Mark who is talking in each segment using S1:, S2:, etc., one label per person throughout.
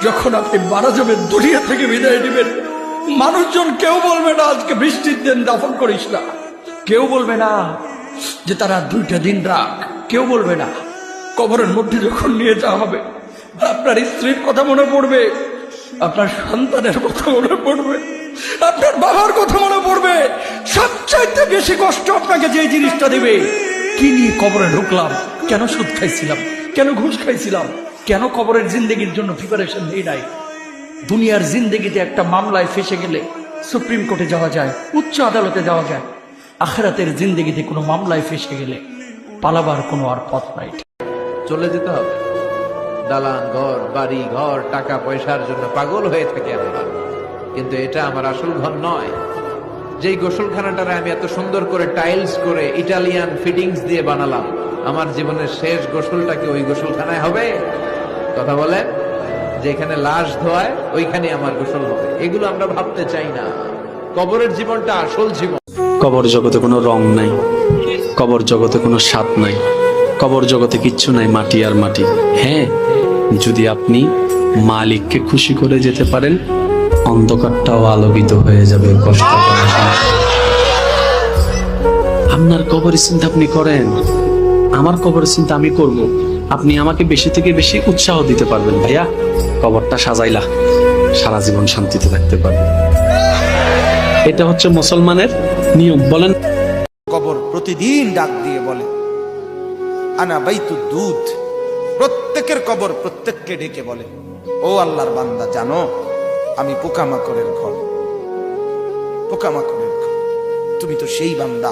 S1: যখন আপনি মারা যাবেন, দুনিয়া থেকে বিদায় নেবেন, মানুষজন কেউ বলবে না আজকে বৃষ্টির দিন দাফন করিস না, কেউ বলবে না যে তারা 2টা দিন রাখ, কেউ বলবে না। কবরের মধ্যে যখন নিয়ে যাওয়া হবে, আপনার স্ত্রীর কথা মনে পড়বে, আপনার সন্তানের কথা মনে পড়বে, আপনার বাবার কথা মনে পড়বে। সবচাইতে বেশি কষ্ট আপনাকে যে জিনিসটা দেবে, কি নিয়ে কবরে ঢুকলাম, কেন সুদ খাইছিলাম, কেন ঘুষ খাইছিলাম, কেন কবরের জিন্দেগির জন্য প্রিপারেশন নেই নাই। দুনিয়ার জিন্দেগিতে একটা মামলায় ফেসে গেলে সুপ্রিম কোর্টে যাওয়া যায়, উচ্চ আদালতে যাওয়া যায়। আখিরাতের জিন্দেগিতে কোনো মামলায় ফেসে গেলে পালাবার কোনো আর পথ নাই।
S2: চলে যেতে হবে। দালান ঘর, বাড়ি ঘর, টাকা পয়সার জন্য পাগল হয়ে থাকি আমরা, কিন্তু এটা আমার আসল ঘর নয়। যেই গোসলখানাটারে আমি এত সুন্দর করে টাইলস করে ইটালিয়ান ফিটিংস দিয়ে বানালাম, আমার জীবনের শেষ গোসলটা কি ওই গোসলখানায় হবে? কথা বলেন, যেখানে লাশ ধোয়ায় ওইখানে আমার গোসল হবে। এগুলো আমরা ভাবতে চাই না। কবরের জীবনটা আসল জীবন।
S3: কবর জগতে কোনো রং নাই, কবর জগতে কোনো স্বাদ নাই, কবর জগতে কিচ্ছু নাই, মাটি আর মাটি। হ্যাঁ, যদি আপনি মালিককে খুশি করে যেতে পারেন, অন্ধকারটাও আলোকিত হয়ে যাবে। কষ্ট আপনার কবরের চিন্তা আপনি করেন, আমার কবরের চিন্তা আমি করব। আপনি আমাকে বেশি থেকে বেশি উৎসাহ দিতে পারবেন, ভাইয়া কবরটা সাজাইলা, সারা জীবন শান্তিতে থাকতে পারবেন। এটা হচ্ছে মুসলমানের নিয়ম। বলেন,
S4: কবর প্রতিদিন ডাক দিয়ে বলে আনা বাইতুদ দুধ। প্রত্যেকের কবর প্রত্যেককে ডেকে বলে, ও আল্লাহর বান্দা, জানো আমি পোকামাকড়ের ঘর, পোকামাকড়ের ঘর। তুমি তো সেই বান্দা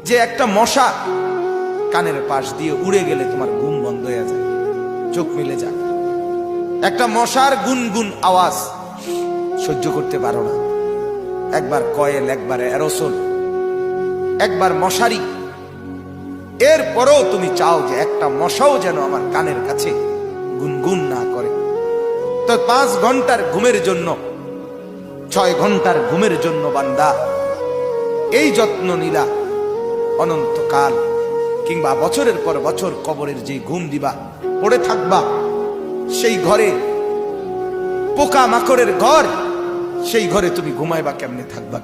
S4: যে একটা মশা কানের পাশ দিয়ে উড়ে গেলে তোমার ঘুম বন্ধ হয়ে যায়, চোখ মিলে যায়। একটা মশার গুনগুন আওয়াজ সহ্য করতে পারো না। একবার কয়েল, একবার অ্যারোসোল, একবার মশারি, এরপরেও তুমি চাও যে একটা মশাও যেন আমার কানের কাছে গুনগুন না করে। তো 5 ঘন্টার ঘুমের জন্য, 6 ঘন্টার ঘুমের জন্য বান্দা এই যত্ন নিলা, অনন্তকাল কিংবা বছরের পর বছর কবরের যে ঘুম দিবা, পড়ে থাকবা সেই ঘরে, পোকা মাকড়ের ঘর, সেই ঘরে তুমি ঘুমাইবা কেমনে, থাকবা?